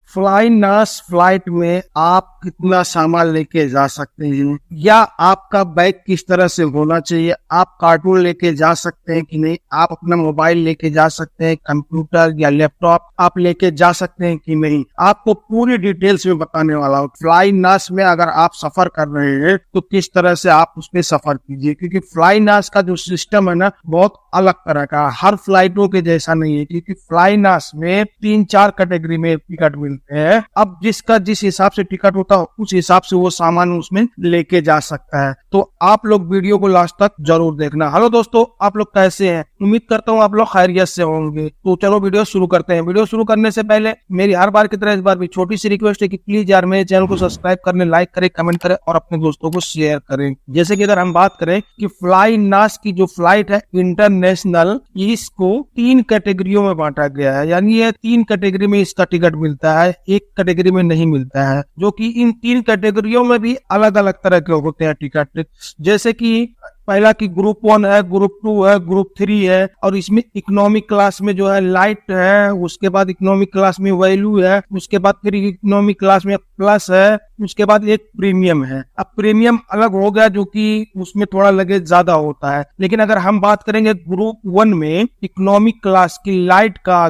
फ्लाइनास flight में आप कितना सामान लेके जा सकते हैं या आपका बैग किस तरह से होना चाहिए। आप कार्टून लेके जा सकते हैं कि नहीं, आप अपना मोबाइल लेके जा सकते हैं, कंप्यूटर या लैपटॉप आप लेके जा सकते हैं कि नहीं, आपको पूरी डिटेल्स में बताने वाला हूँ। फ्लाइनास में अगर आप सफर कर रहे हैं तो किस तरह से आप उसमें सफर कीजिए, क्योंकि फ्लाइनास का जो सिस्टम है ना बहुत अलग तरह का, हर फ्लाइटों के जैसा नहीं है। क्योंकि फ्लाइनास में 3-4 कैटेगरी में टिकट मिलते हैं। अब जिसका जिस हिसाब से टिकट होता है उस हिसाब से वो सामान उसमें लेके जा सकता है। तो आप लोग वीडियो को लास्ट तक जरूर देखना। हेलो दोस्तों, आप लोग कैसे हैं? उम्मीद करता हूँ आप लोग खैरियत से होंगे। तो चलो वीडियो शुरू करते हैं। वीडियो शुरू करने से पहले मेरी हर बार की तरह इस बार भी छोटी सी रिक्वेस्ट है कि प्लीज यार मेरे चैनल को सब्सक्राइब करने, लाइक करें, कमेंट करें और अपने दोस्तों को शेयर करें। जैसे कि अगर हम बात करें कि फ्लाइनास की जो फ्लाइट है इंटरनेशनल, इसको 3 कैटेगरियों में बांटा गया है। यानी ये 3 कैटेगरी में इसका टिकट मिलता है, एक कैटेगरी में नहीं मिलता है। जो कि इन 3 कैटेगरियों में भी अलग अलग तरह के होते हैं टिकट। जैसे कि पहला की ग्रुप 1 है, ग्रुप 2 है, ग्रुप 3 है और इसमें इकोनॉमिक क्लास में जो है लाइट है, उसके बाद इकोनॉमिक क्लास में वैल्यू है, उसके बाद फिर इकोनॉमिक क्लास में प्लस है, उसके बाद एक प्रीमियम है। अब प्रीमियम अलग हो गया जो कि उसमें थोड़ा लगेज ज्यादा होता है। लेकिन अगर हम बात करेंगे ग्रुप 1 में इकोनॉमिक क्लास की लाइट का,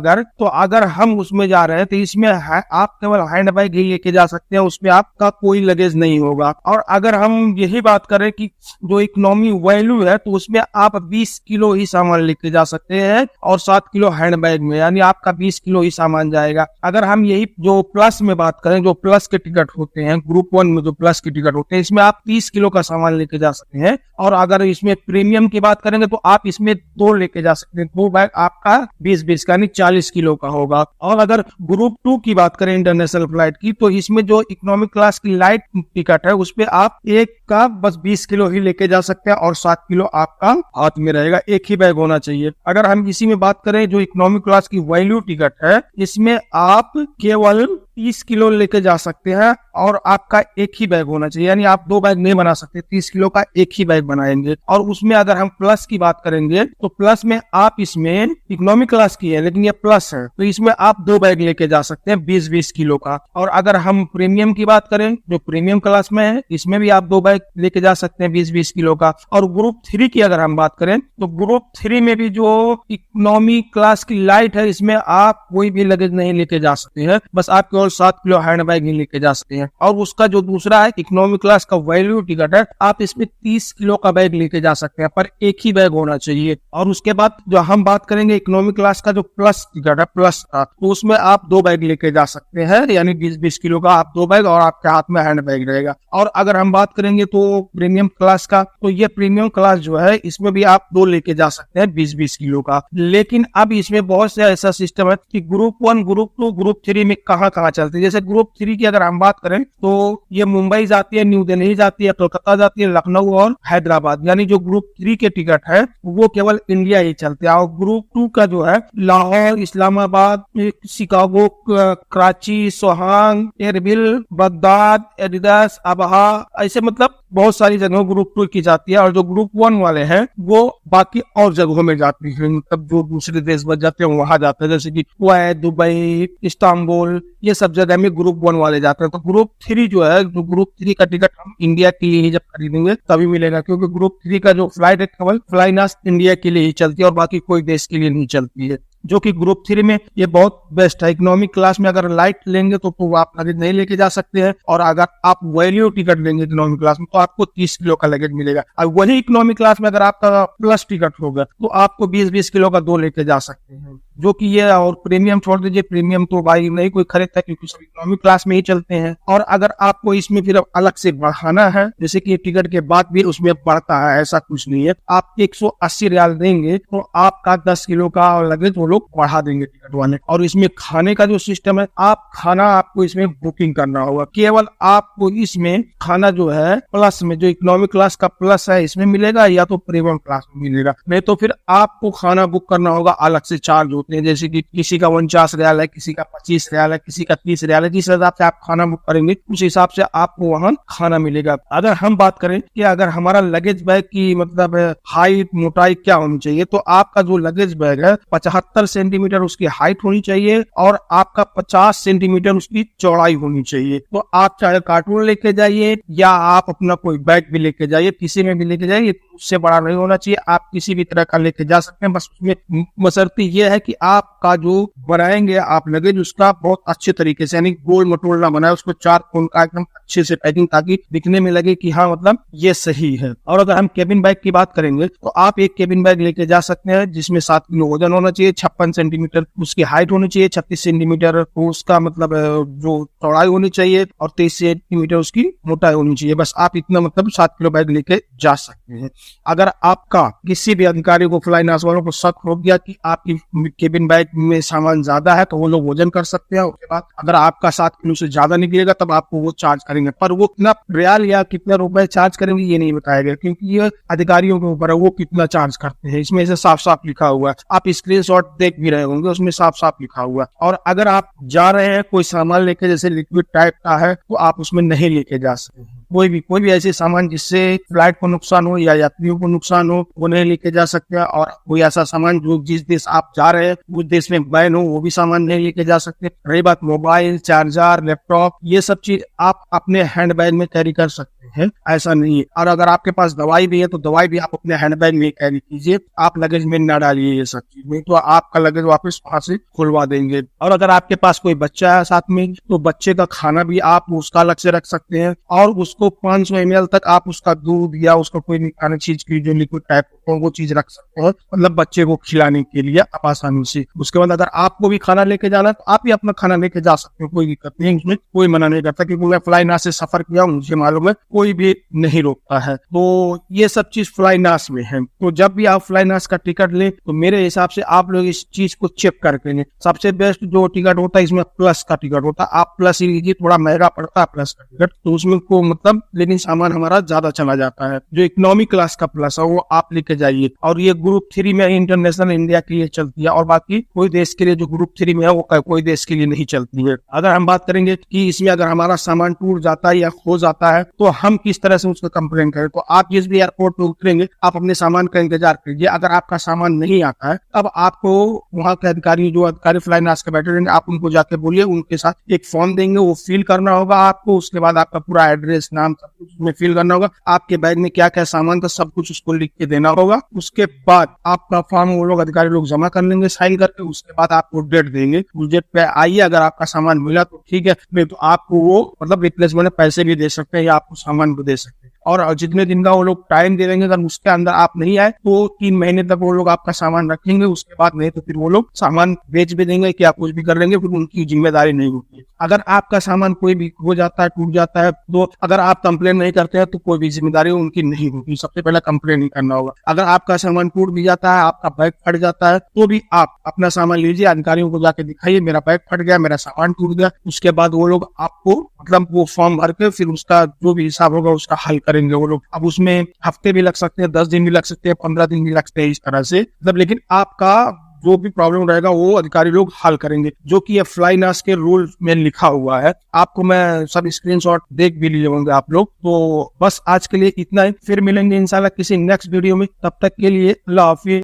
अगर हम उसमें जा रहे हैं तो इसमें आप केवल हैंड बैग ही लेके जा सकते हैं, उसमें आपका कोई लगेज नहीं होगा। और अगर हम यही बात करें कि जो इकोनॉमी वैल्यू है तो उसमें आप 20 किलो ही सामान लेके जा सकते हैं और 7 किलो हैंड बैग में, यानी आपका 20 किलो ही सामान जाएगा। अगर हम यही जो प्लस में बात करें, जो प्लस के टिकट होते हैं ग्रुप 1 में, जो प्लस के टिकट होते हैं इसमें आप 30 किलो का सामान लेके जा सकते हैं। और अगर इसमें प्रीमियम की बात करेंगे तो आप इसमें 2 लेके जा सकते हैं, 2 बैग आपका 20-20 का यानी 40 किलो का होगा। और अगर ग्रुप 2 की बात करें इंटरनेशनल फ्लाइट की, तो इसमें जो इकोनॉमिक क्लास की लाइट टिकट है उस पे आप एक का बस 20 किलो ही लेके जा सकते हैं और 7 किलो आपका हाथ में रहेगा, एक ही बैग होना चाहिए। अगर हम इसी में बात करें जो इकोनॉमिक क्लास की वैल्यू टिकट है, इसमें आप केवल 30 किलो लेके जा सकते हैं और आपका एक ही बैग होना चाहिए, यानी आप 2 बैग नहीं बना सकते, 30 किलो का एक ही बैग बनाएंगे। और उसमें अगर हम प्लस की बात करेंगे तो प्लस में आप इसमें इकोनॉमिक क्लास की है लेकिन ये प्लस है तो इसमें आप 2 बैग लेके जा सकते हैं 20-20 किलो का। और अगर हम प्रीमियम की बात करें, जो प्रीमियम क्लास में है, इसमें भी आप 2 बैग लेके जा सकते हैं 20-20 किलो का। और ग्रुप 3 की अगर हम बात करें तो ग्रुप 3 में भी जो इकोनॉमी क्लास की लाइट है इसमें आप कोई भी लगेज नहीं लेके जा सकते हैं, बस आप केवल 7 किलो हैंड बैग ही लेके जा सकते हैं। और उसका जो दूसरा है इकोनॉमिक क्लास का वैल्यू टिकट है, आप इसमें 30 किलो का बैग लेके जा सकते हैं, पर एक ही बैग होना चाहिए। और उसके बाद जो हम बात करेंगे इकोनॉमिक क्लास का जो प्लस टिकट है, प्लस का, तो उसमें आप 2 बैग लेके जा सकते हैं, यानी 20-20 किलो का आप 2 बैग और आपके हाथ में हैंड बैग रहेगा। और अगर हम बात करेंगे तो प्रीमियम क्लास का, तो ये प्रीमियम क्लास जो है इसमें भी आप 2 लेके जा सकते हैं 20-20 किलो का। लेकिन अब इसमें बहुत से ऐसा सिस्टम है कि ग्रुप 1, ग्रुप 2, ग्रुप 3 में कहाँ चलती है। जैसे ग्रुप 3 की अगर हम बात करें तो ये मुंबई जाती है, न्यू दिल्ली जाती है, कोलकाता जाती है, लखनऊ और हैदराबाद, यानी जो ग्रुप 3 के टिकट है वो केवल इंडिया ही चलते हैं। और ग्रुप 2 का जो है Lahore, Islamabad, Chicago, Karachi, Sohan, Erbil, Baghdad, Adidas, Abha, ऐसे मतलब बहुत सारी जगहों ग्रुप 2 की जाती है। और जो ग्रुप 1 वाले हैं वो बाकी और जगहों में जाती है, मतलब जो दूसरे देश बच जाते हैं वहां जाते हैं, जैसे कि कुवैत, दुबई, इस्तांबुल, ये सब जगह में ग्रुप 1 वाले जाते हैं। तो ग्रुप 3 जो है, जो ग्रुप 3 का टिकट हम इंडिया के लिए ही जब खरीदेंगे तभी मिलेगा, क्योंकि ग्रुप 3 का जो फ्लाइट है केवल फ्लाइनास इंडिया के लिए ही चलती है और बाकी कोई देश के लिए नहीं चलती है। जो कि ग्रुप 3 में ये बहुत बेस्ट है। इकोनॉमिक क्लास में अगर लाइट लेंगे तो आप लगेज नहीं लेके जा सकते हैं, और अगर आप वैल्यू टिकट लेंगे इकोनॉमिक क्लास में तो आपको 30 किलो का लगेज मिलेगा। और वही इकोनॉमिक क्लास में अगर आपका प्लस टिकट होगा तो आपको 20-20 किलो का 2 लेके जा सकते हैं। जो कि ये, और प्रीमियम छोड़ दीजिए, प्रीमियम तो भाई नहीं कोई खरीदता क्योंकि सब इकोनॉमिक क्लास में ही चलते हैं। और अगर आपको इसमें फिर अलग से बढ़ाना है, जैसे कि टिकट के बाद भी उसमें बढ़ता है, ऐसा कुछ नहीं है, आप 180 रियाल देंगे तो आपका 10 किलो का लगेज वो लोग बढ़ा देंगे टिकट वाले। और इसमें खाने का जो सिस्टम है, आप खाना आपको इसमें बुकिंग करना होगा, केवल आपको इसमें खाना जो है प्लस में, जो इकोनॉमिक क्लास का प्लस है इसमें मिलेगा या तो प्रीमियम क्लास में मिलेगा, नहीं तो फिर आपको खाना बुक करना होगा, अलग से चार्ज होता होते हैं, जैसे कि किसी का 49 रियाल है, किसी का 25 रियाल है, किसी का 30 रियाल है। जिस हिसाब से आप खाना बुक करेंगे उस हिसाब से आपको वहाँ खाना मिलेगा। अगर हम बात करें कि अगर हमारा लगेज बैग की मतलब हाइट मोटाई क्या होनी चाहिए, तो आपका जो लगेज बैग है 75 सेंटीमीटर उसकी हाइट होनी चाहिए और आपका 50 सेंटीमीटर उसकी चौड़ाई होनी चाहिए। तो आप चाहे कार्टून लेके जाइए या आप अपना कोई बैग भी लेके जाइए, किसी में भी लेके जाइए, उससे बड़ा नहीं होना चाहिए। आप किसी भी तरह का लेके जा सकते हैं, बस उसमें बशर्ते ये है कि आपका जो बनाएंगे आप लगेज उसका बहुत अच्छे तरीके से, यानी गोल मटोल ना बनाए, उसको 4 कोण का एकदम अच्छे से पैकिंग, ताकि दिखने में लगे कि हाँ मतलब ये सही है। और अगर हम केबिन बैग की बात करेंगे तो आप एक केबिन बैग लेके जा सकते हैं जिसमें 7 किलो वजन होना चाहिए, 56 सेंटीमीटर उसकी हाइट होनी चाहिए, 36 सेंटीमीटर उसका मतलब जो चौड़ाई होनी चाहिए और 23 सेंटीमीटर उसकी मोटाई होनी चाहिए। बस आप इतना मतलब 7 किलो बैग लेके जा सकते हैं। अगर आपका किसी भी अधिकारी को, फ्लाई नास वालों को शक हो गया कि आपकी केबिन बैग में सामान ज्यादा है, तो वो लोग वजन कर सकते हैं। उसके बाद अगर आपका 7 किलो से ज्यादा निकलेगा तब आपको वो चार्ज करेंगे, पर वो कितना रियाल या कितना रुपए चार्ज करेंगे ये नहीं बताया गया, क्योंकि ये अधिकारियों के ऊपर है वो कितना चार्ज करते हैं। इसमें से साफ साफ लिखा हुआ है, आप स्क्रीनशॉट देख भी रहे होंगे, उसमें साफ साफ लिखा हुआ है। और अगर आप जा रहे हैं कोई सामान लेके, जैसे लिक्विड टाइप का है, तो आप उसमें नहीं लेके जा सकते हैं। कोई भी ऐसे सामान जिससे फ्लाइट को नुकसान हो या यात्रियों को नुकसान हो, वो नहीं लेके जा सकते हैं। और कोई ऐसा सामान जो जिस देश आप जा रहे हैं उस देश में बैन हो, वो भी सामान नहीं लेके जा सकते। रही बात मोबाइल, चार्जर, लैपटॉप, ये सब चीज आप अपने हैंड बैग में कैरी कर सकते हैं, ऐसा नहीं है। और अगर आपके पास दवाई भी है तो दवाई भी आप अपने हैंड बैग में कैरी कीजिए, आप लगेज में ना डालिए ये सब चीज, नहीं तो आपका लगेज वापस वहां से खुलवा देंगे। और अगर आपके पास कोई बच्चा है साथ में, तो बच्चे का खाना भी आप उसका अलग से रख सकते हैं, और उसको 500 ml तक आप उसका दूध या उसका कोई भी खाने चीज की जो लिक्विड टाइप वो चीज रख सकते हैं, मतलब बच्चे को खिलाने के लिए आप आसानी से। उसके बाद अगर आपको भी खाना लेके जाना है तो आप भी अपना खाना लेके जा सकते हो, कोई दिक्कत नहीं, उसमें कोई मना नहीं करता, क्योंकि मैं फ्लाई नास से सफर किया हूँ, मुझे मालूम है कोई भी नहीं रोकता है। तो ये सब चीज फ्लाई नास में है। तो जब भी आप फ्लाई नास का टिकट लें तो मेरे हिसाब से आप लोग इस चीज को चेक करके लें। सबसे बेस्ट जो टिकट होता है इसमें प्लस का टिकट होता है, आप प्लस ही लीजिए, थोड़ा महंगा पड़ता है प्लस का टिकट, तो उसमें को मतलब लेकिन सामान हमारा ज्यादा चला जाता है। जो इकोनॉमी क्लास का प्लस है वो आप लेके जाइए, और ये ग्रुप 3 में इंटरनेशनल इंडिया के लिए चलती है, और बाकी कोई देश के लिए जो ग्रुप 3 में है वो कोई देश के लिए नहीं चलती है। अगर हम बात करेंगे कि इसमें अगर हमारा सामान टूट जाता है या खो जाता है तो हम किस तरह से उसका कंप्लेन करें, तो आप जिस भी एयरपोर्ट पे उतरेंगे आप अपने सामान का इंतजार कीजिए। अगर आपका सामान नहीं आता है तब आपको वहाँ के अधिकारी, जो अधिकारी फ्लाई नास के बैठे रहेंगे, आप उनको जाके बोलिए, उनके साथ एक फॉर्म देंगे, वो फिल करना होगा आपको। उसके बाद आपका पूरा एड्रेस, नाम, सब कुछ उसमें फिल करना होगा। आपके बैग में क्या क्या सामान था सब कुछ उसको लिख के देना होगा। उसके बाद आपका फॉर्म वो लोग अधिकारी लोग जमा कर लेंगे साइन करके। उसके बाद आपको डेट देंगे, उस डेट पे आइए। अगर आपका सामान मिला तो ठीक है, नहीं तो आपको वो मतलब रिप्लेसमेंट पैसे भी दे सकते हैं या आपको सामान भी दे सकते हैं। और जितने दिन का वो लोग टाइम दे देंगे, अगर उसके अंदर आप नहीं आए तो 3 महीने तक वो लोग आपका सामान रखेंगे। उसके बाद नहीं तो फिर वो लोग सामान बेच भी देंगे, क्या कुछ भी कर लेंगे, फिर उनकी जिम्मेदारी नहीं होती है। अगर आपका सामान कोई भी हो जाता है, टूट जाता है, तो अगर आप कंप्लेन नहीं करते हैं तो कोई भी जिम्मेदारी उनकी नहीं होती। सबसे पहले कंप्लेन ही करना होगा। अगर आपका सामान टूट भी जाता है, आपका बैग फट जाता है, तो भी आप अपना सामान लीजिए, अधिकारियों को जाके दिखाइए मेरा बैग फट गया, मेरा सामान टूट गया। उसके बाद वो लोग आपको मतलब वो फॉर्म भर के फिर उसका जो भी हिसाब होगा उसका हल करेंगे वो लोग। अब उसमें हफ्ते भी लग सकते हैं, 10 दिन भी लग सकते हैं, 15 दिन भी लग सकते हैं, इस तरह से मतलब। लेकिन आपका जो भी प्रॉब्लम रहेगा वो अधिकारी लोग हल करेंगे, जो कि ये फ्लाई नास के रूल में लिखा हुआ है। आपको मैं सब स्क्रीनशॉट देख भी लिए होंगे आप लोग। तो बस आज के लिए इतना ही, फिर मिलेंगे इंशाल्लाह किसी नेक्स्ट वीडियो में। तब तक के लिए अल्लाह हाफिज़।